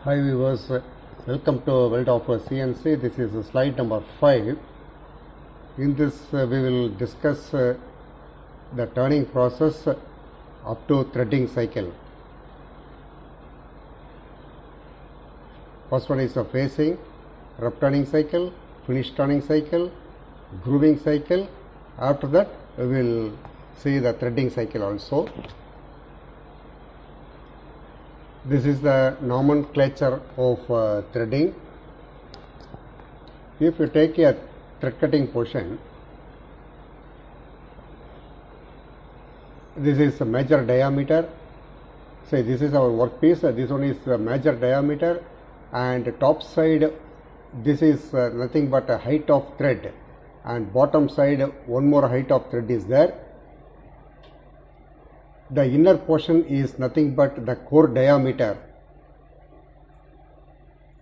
Hi viewers, welcome to World of CNC. This is slide number 5. In this we will discuss the turning process up to threading cycle. First one is the facing, rough turning cycle, finish turning cycle, grooving cycle. After that we will see the threading cycle also. This is the nomenclature of threading. If you take a thread cutting portion, this is a major diameter. Say this is our workpiece, this one is the major diameter, and top side this is nothing but a height of thread, and bottom side one more height of thread is there. The inner portion is nothing but the core diameter.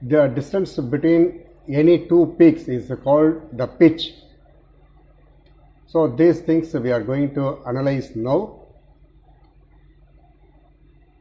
The distance between any two peaks is called the pitch. So these things we are going to analyze now.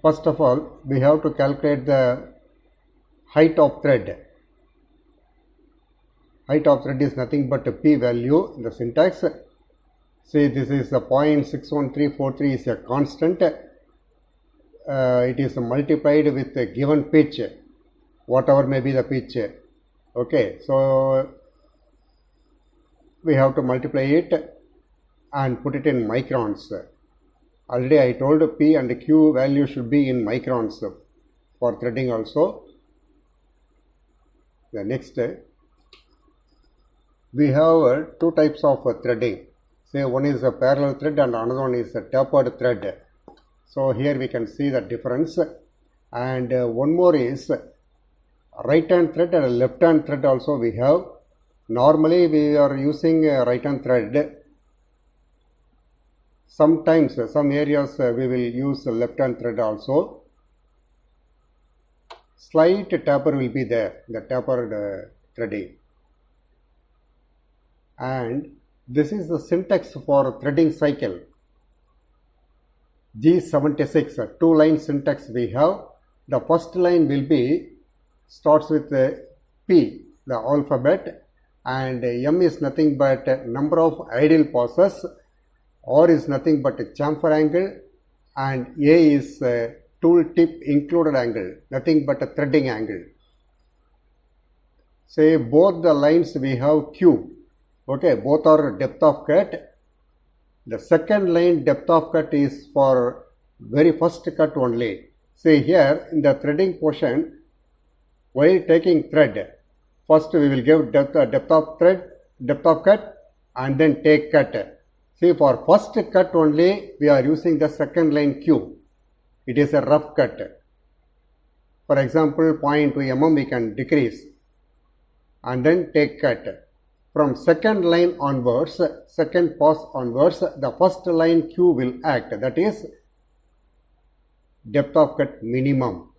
First of all, we have to calculate the height of thread. Height of thread is nothing but a p value in the syntax. See, this is a 0.61343 is a constant. It is multiplied with a given pitch, whatever may be the pitch. Okay, so we have to multiply it and put it in microns. Already I told P and Q value should be in microns for threading also. The next, we have two types of threading. Say one is a parallel thread and another one is a tapered thread. So here we can see the difference. And one more is right hand thread and left hand thread also we have. Normally we are using right hand thread. Sometimes some areas we will use left hand thread also. Slight taper will be there, the tapered threading. And this is the syntax for threading cycle. G76, two line syntax we have. The first line will be starts with P, the alphabet, and M is nothing but number of idle passes. R is nothing but a chamfer angle, and A is tool tip included angle, nothing but a threading angle. Say both the lines we have Q. Okay, both are depth of cut. The second line depth of cut is for very first cut only. See here in the threading portion, while taking thread, first we will give depth of cut, and then take cut. See, for first cut only we are using the second line Q. It is a rough cut. For example, 0.2 mm we can decrease and then take cut. From second line onwards, second pass onwards, the first line Q will act, that is depth of cut minimum.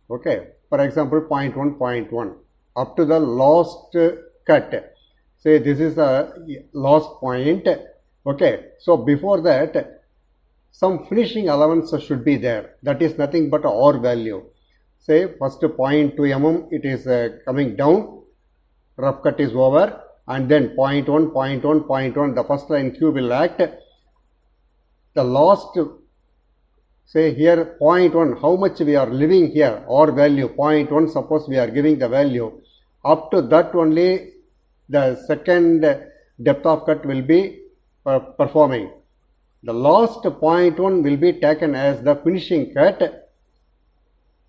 Okay, for example 0.1, 0.1 up to the last cut. Say this is a last point. Okay, so before that some finishing allowance should be there, that is nothing but a R value. Say first 0.2 mm it is coming down, rough cut is over, and then 0.1, 0.1, 0.1, the first line Q will act. The last, say here 0.1, how much we are leaving here, R value 0.1, suppose we are giving the value, up to that only the second depth of cut will be performing. The last 0.1 will be taken as the finishing cut.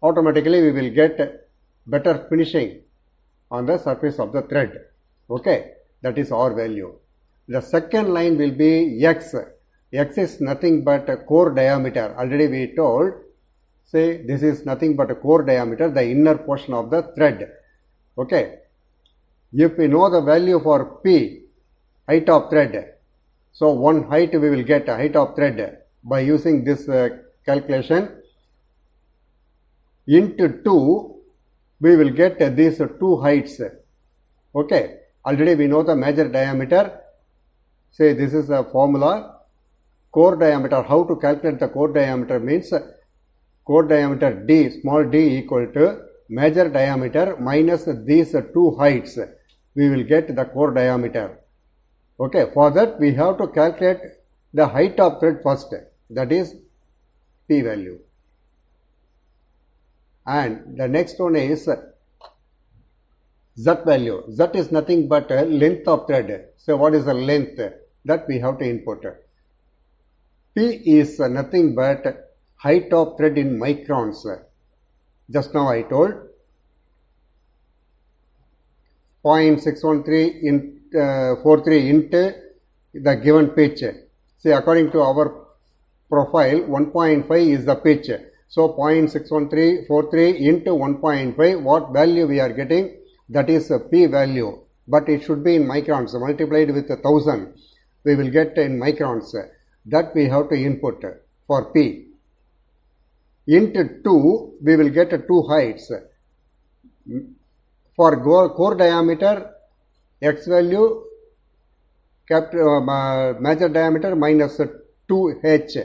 Automatically we will get better finishing on the surface of the thread. Okay, that is R value. The second line will be X. X is nothing but a core diameter. Already we told, say this is nothing but a core diameter, the inner portion of the thread. Okay, if we know the value for P, height of thread, so one height we will get a height of thread by using this calculation. Into 2, we will get these two heights. Okay, already we know the major diameter. Say this is a formula. Core diameter, how to calculate the core diameter means core diameter d, small d equal to major diameter minus these two heights, we will get the core diameter. Okay, for that we have to calculate the height of thread first, that is P value. And the next one is Z value. Z is nothing but length of thread. So what is the length? That we have to input. P is nothing but height of thread in microns. Just now I told 0.613 in 43 into the given pitch. See, according to our profile, 1.5 is the pitch. So 0.61343 into 1.5, what value we are getting? That is a P value, but it should be in microns. Multiplied with 1000, we will get in microns. That we have to input for P. Into 2, we will get 2 heights. For core diameter, X value, major diameter minus 2H,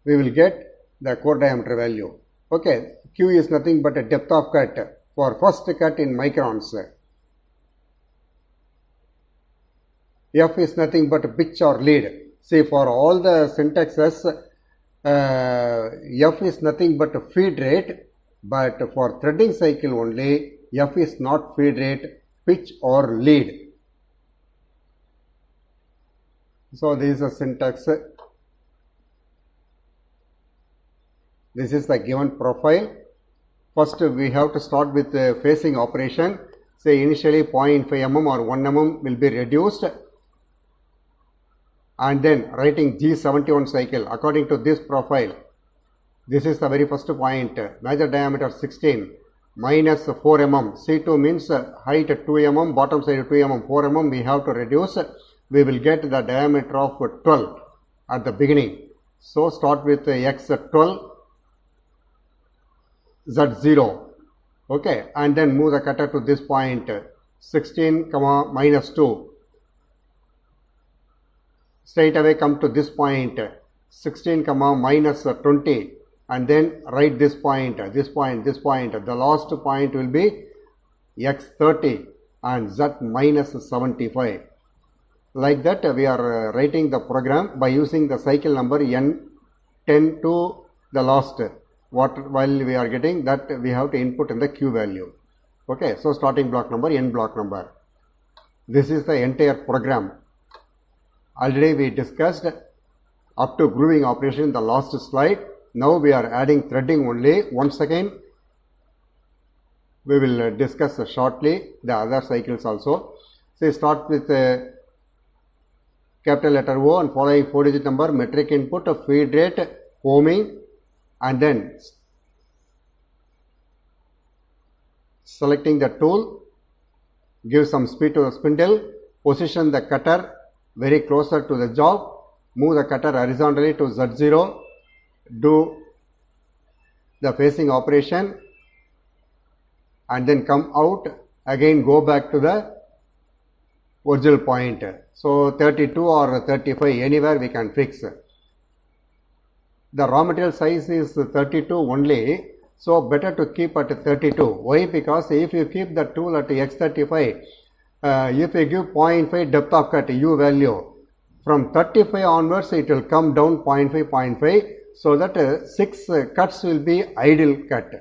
we will get the core diameter value. Okay, Q is nothing but a depth of cut for first cut in microns. F is nothing but a pitch or lead. See, for all the syntaxes, F is nothing but a feed rate, but for threading cycle only, F is not feed rate, pitch or lead. So this is a syntax. This is the given profile. First we have to start with the facing operation. Say initially 0.5 mm or 1 mm will be reduced, and then writing G71 cycle according to this profile. This is the very first point. Major diameter 16 minus 4 mm. C2 means height 2 mm, bottom side 2 mm, 4 mm we have to reduce. We will get the diameter of 12 at the beginning. So start with X12, Z0. Okay, and then move the cutter to this point 16 comma minus 2. Straight away come to this point 16 comma minus 20, and then write this point. The last point will be X30 and Z minus 75. Like that we are writing the program by using the cycle number N10 to the last. What while we are getting that, we have to input in the Q value. Okay, so starting block number, end block number. This is the entire program. Already we discussed up to grooving operation in the last slide. Now we are adding threading only. Once again we will discuss shortly the other cycles also. So start with capital letter O and following 4-digit number, metric input, feed rate, homing, and then selecting the tool, give some speed to the spindle, position the cutter very closer to the job, move the cutter horizontally to Z0, do the facing operation, and then come out, again go back to the original point. So 32 or 35, anywhere we can fix. The raw material size is 32 only, so better to keep at 32. Why? Because if you keep the tool at X35, if you give 0.5 depth of cut U value, from 35 onwards it will come down 0.5, so that 6 cuts will be idle cut.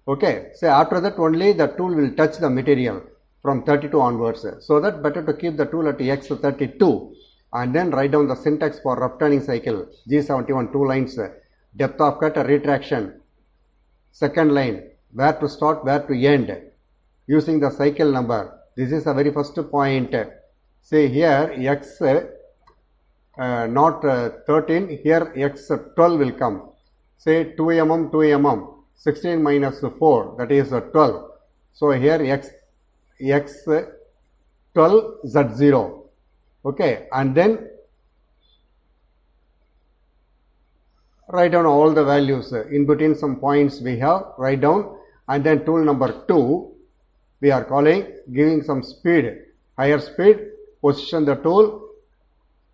Okay, so after that only the tool will touch the material from 32 onwards, so that better to keep the tool at X32. And then write down the syntax for rough turning cycle. G71, 2 lines, depth of cut, retraction. Second line, where to start, where to end, using the cycle number. This is the very first point. Say here X not 13, here X12 will come. Say 2 mm, 2 mm, 16 minus 4, that is 12. So here X12 Z0. Okay, and then write down all the values. In between some points we have, write down, and then tool number 2 we are calling, giving some speed, higher speed, position the tool.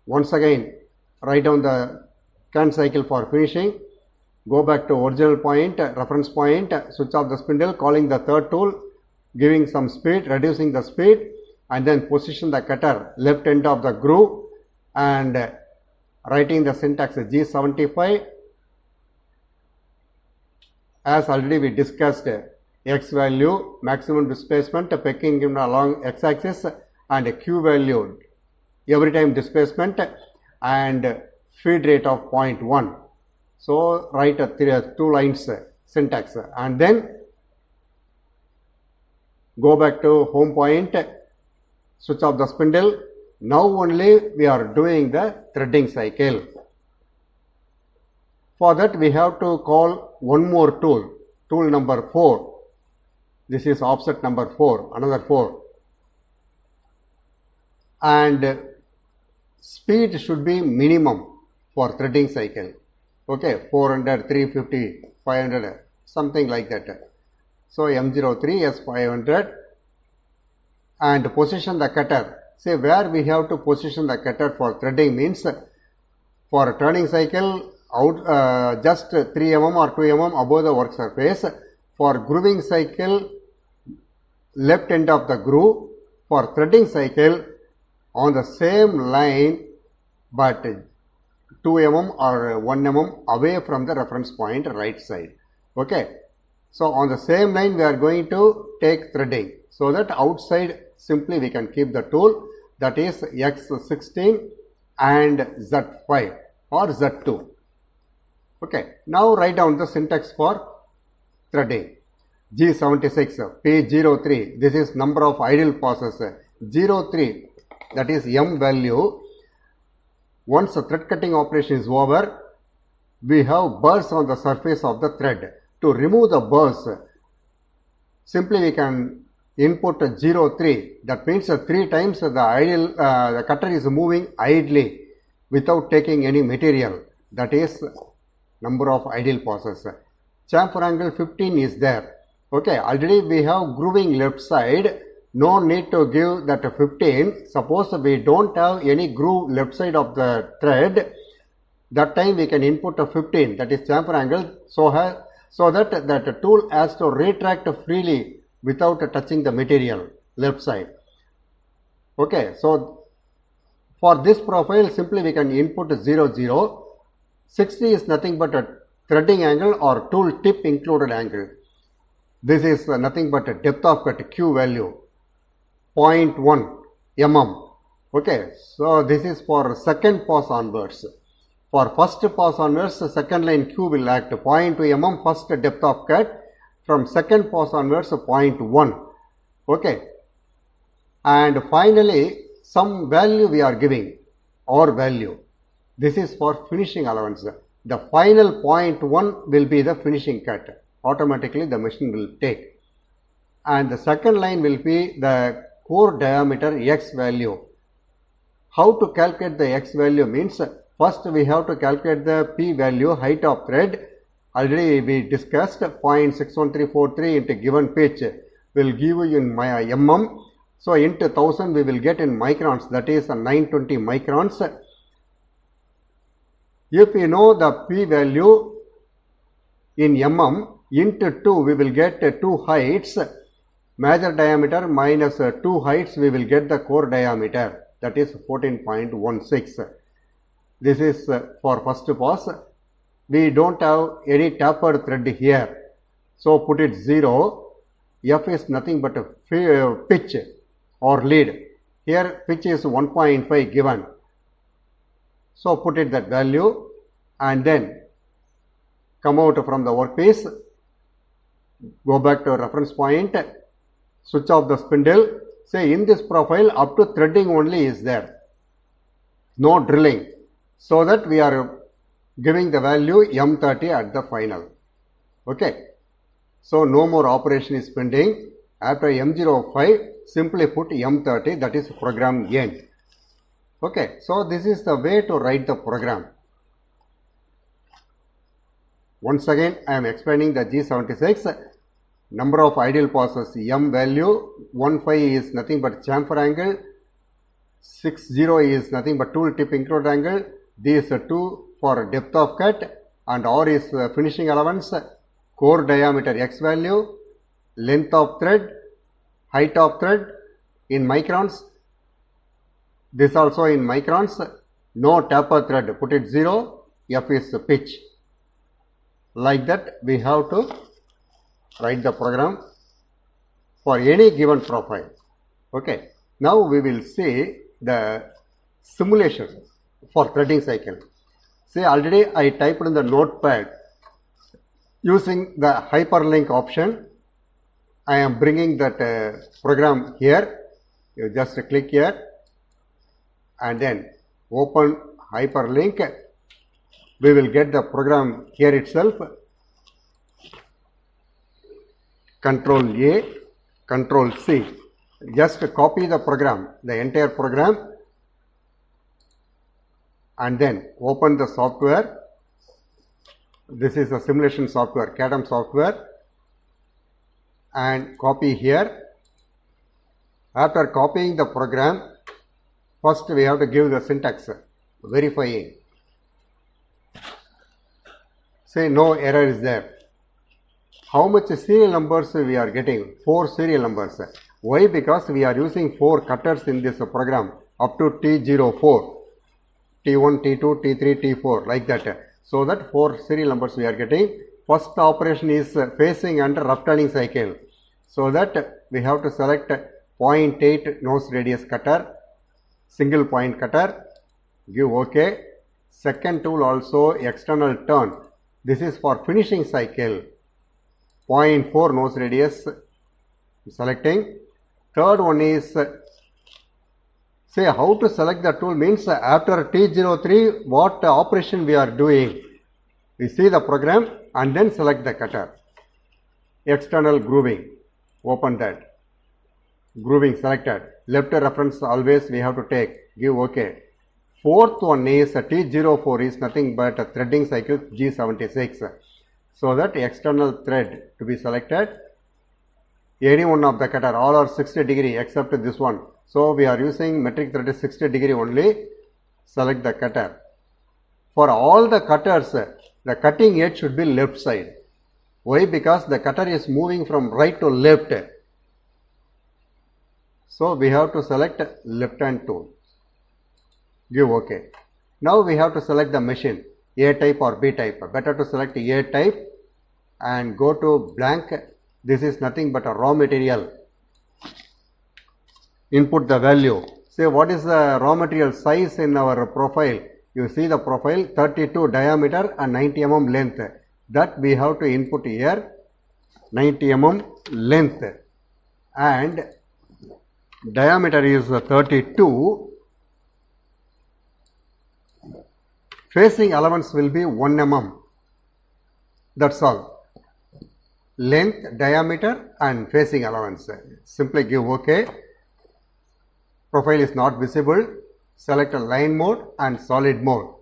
Once again write down the can cycle for finishing, go back to original point, reference point, switch off the spindle, calling the third tool, giving some speed, reducing the speed, and then position the cutter left end of the groove and writing the syntax G75. As already we discussed, X value, maximum displacement, pecking along X axis, and Q value, every time displacement, and feed rate of 0.1. So write two lines syntax and then go back to home point, switch off the spindle. Now only we are doing the threading cycle. For that we have to call one more tool, tool number 4. This is offset number 4, another 4. And speed should be minimum for threading cycle. Okay, 400, 350, 500, something like that. So M03 is 500 and position the cutter. Say where we have to position the cutter for threading means for a turning cycle out just 3 mm or 2 mm above the work surface. For grooving cycle, left end of the groove. For threading cycle, on the same line but 2 mm or 1 mm away from the reference point right side. Okay. So on the same line we are going to take threading, so that outside simply we can keep the tool, that is X16 and Z5 or Z2. Okay. Now write down the syntax for threading. G76, P03, this is number of idle passes. 03, that is M value. Once the thread cutting operation is over, we have burrs on the surface of the thread. To remove the burrs, simply we can input 03. That means 3 times the cutter is moving idly without taking any material. That is number of idle passes. Chamfer angle 15 is there. Okay, already we have grooving left side. No need to give that 15. Suppose we don't have any groove left side of the thread, that time we can input a 15, that is chamfer angle, so that tool has to retract freely without touching the material left side. Okay, so for this profile simply we can input 00. 60 is nothing but a threading angle or tool tip included angle. This is nothing but a depth of cut Q value 0.1 mm. Okay, so this is for second pass onwards. For first pass onwards, second line Q will act 0.2 mm first depth of cut, from second pass onwards 0.1. Okay, and finally some value we are giving, or value. This is for finishing allowance. The final 0.1 will be the finishing cut. Automatically the machine will take. And the second line will be the core diameter X value. How to calculate the X value means, first we have to calculate the P value, height of thread. Already we discussed 0.61343 into given pitch will give you in my mm. So into 1000 we will get in microns, that is 920 microns. If you know the P value in mm, into 2 we will get 2 heights, major diameter minus 2 heights we will get the core diameter, that is 14.16. This is for first pass. We don't have any tapered thread here, so put it 0. F is nothing but a pitch or lead. Here pitch is 1.5 given, so put it that value and then come out from the workpiece, go back to reference point, switch off the spindle. Say in this profile up to threading only is there, no drilling, so that we are giving the value M30 at the final. Okay, so no more operation is pending. After M05 simply put M30, that is program end. Okay, so this is the way to write the program. Once again I am explaining the G76. Number of idle passes M value, 15 is nothing but chamfer angle, 60 is nothing but tool tip included angle. These are 2 for depth of cut, and R is finishing allowance, core diameter x value, length of thread, height of thread in microns, this also in microns, no taper thread, put it 0, F is pitch. Like that we have to write the program for any given profile. Okay. Now we will see the simulation for threading cycle. See, already I typed in the notepad using the hyperlink option. I am bringing that program here. You just click here and then open hyperlink. We will get the program here itself. Control A, Control C. Just copy the program, the entire program, and then open the software. This is a simulation software, CADM software, and copy here. After copying the program, first we have to give the syntax, verifying. Say no error is there. How much serial numbers we are getting? 4 serial numbers. Why? Because we are using 4 cutters in this program up to T04, T1, T2, T3, T4, like that. So that 4 serial numbers we are getting. First operation is facing under rough turning cycle. So that we have to select 0.8 nose radius cutter, single point cutter, give OK. Second tool also external turn. This is for finishing cycle. 0.4 nose radius selecting. Third one is, say how to select the tool means after T03 what operation we are doing. We see the program and then select the cutter. External grooving, open that. Grooving selected. Left reference always we have to take, give OK. Fourth one is T04 is nothing but a threading cycle G76. So that external thread to be selected. Any one of the cutter, all are 60 degree except this one. So we are using metric thread 60 degree only. Select the cutter. For all the cutters, the cutting edge should be left side. Why? Because the cutter is moving from right to left. So we have to select left hand tool. Give OK. Now we have to select the machine, A type or B type. Better to select A type and go to blank. This is nothing but a raw material. Input the value. Say what is the raw material size in our profile. You see the profile 32 diameter and 90 mm length. That we have to input here 90 mm length and diameter is 32. Facing allowance will be 1 mm. That's all. Length, diameter and facing allowance. Simply give OK. Profile is not visible. Select a line mode and solid mode.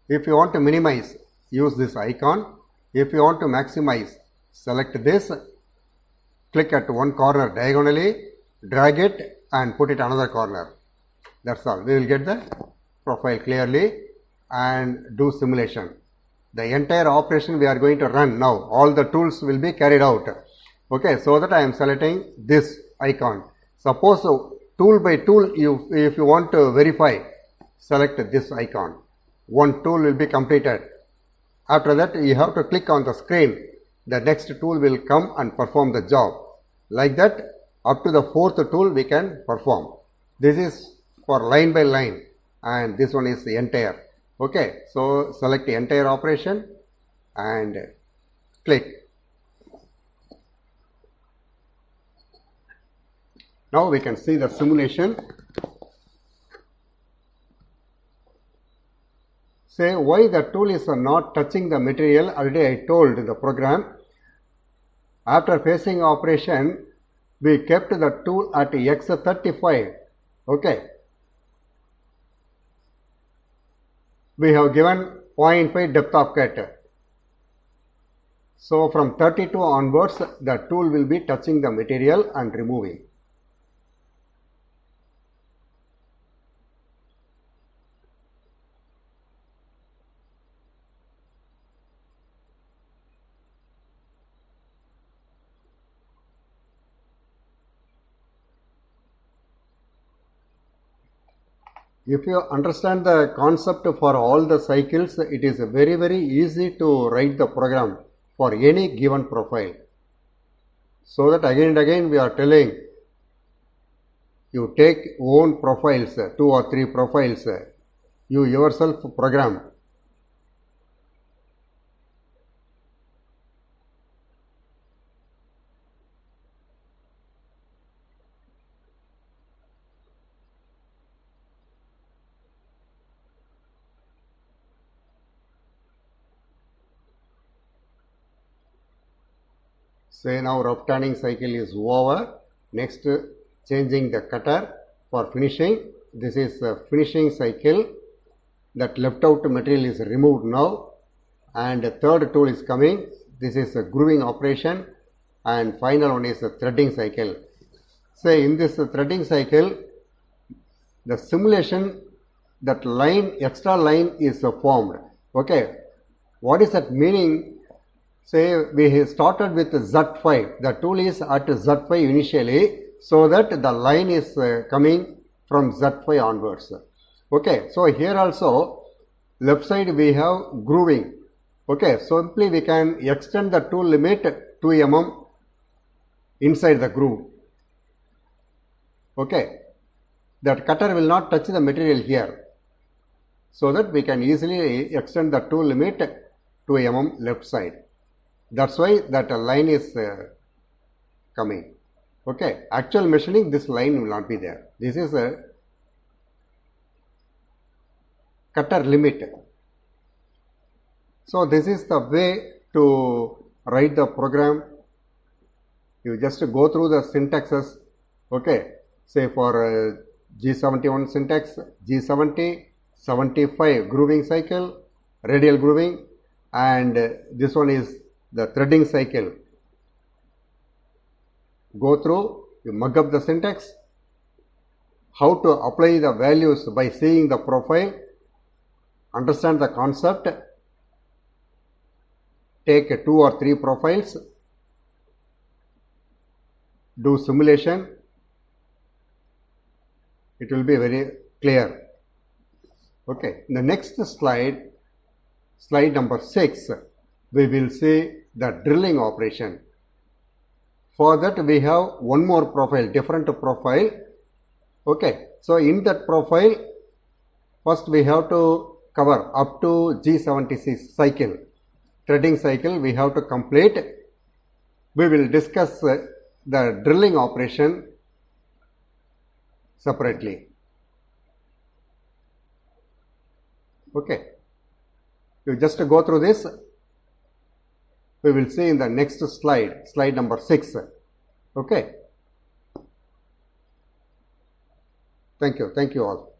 If you want to minimize, use this icon. If you want to maximize, select this. Click at one corner diagonally, drag it and put it another corner. That's all. We will get the profile clearly and do simulation. The entire operation we are going to run now. All the tools will be carried out. Okay, so that I am selecting this icon. Suppose tool by tool, if you want to verify, select this icon. One tool will be completed. After that, you have to click on the screen. The next tool will come and perform the job. Like that, up to the fourth tool we can perform. This is for line by line and this one is the entire. Okay, so select the entire operation and click. Now we can see the simulation. Say why the tool is not touching the material. Already I told the program. After facing operation, we kept the tool at X35. Okay. We have given 0.5 depth of cut. So from 32 onwards, the tool will be touching the material and removing. If you understand the concept for all the cycles, it is very easy to write the program for any given profile. So that again and again we are telling, you take own profiles, 2 or 3 profiles, you yourself program. Say now rough turning cycle is over. Next, changing the cutter for finishing. This is a finishing cycle. That left out material is removed now, and a third tool is coming. This is a grooving operation, and final one is a threading cycle. Say in this threading cycle, the simulation, that line, extra line is formed. Okay, what is that meaning? Say we started with Z5, the tool is at Z5 initially, so that the line is coming from Z5 onwards. Okay, so here also left side we have grooving. Okay, simply we can extend the tool limit 2 mm inside the groove. Okay, that cutter will not touch the material here, so that we can easily extend the tool limit 2 mm left side. That's why that line is coming. Okay, actual machining, this line will not be there. This is a cutter limit. So this is the way to write the program. You just go through the syntaxes. Okay, say for G71 syntax, G70, 75 grooving cycle, radial grooving, and this one is the threading cycle. Go through, you mug up the syntax, how to apply the values by seeing the profile, understand the concept, take 2 or 3 profiles, do simulation, it will be very clear. Okay, in the next slide, slide number 6, we will see the drilling operation. For that we have one more profile, different profile. Okay, so in that profile, first we have to cover up to G76 cycle, threading cycle we have to complete. We will discuss the drilling operation separately. Okay, you just go through this. We will see in the next slide, slide number 6. Okay. Thank you all.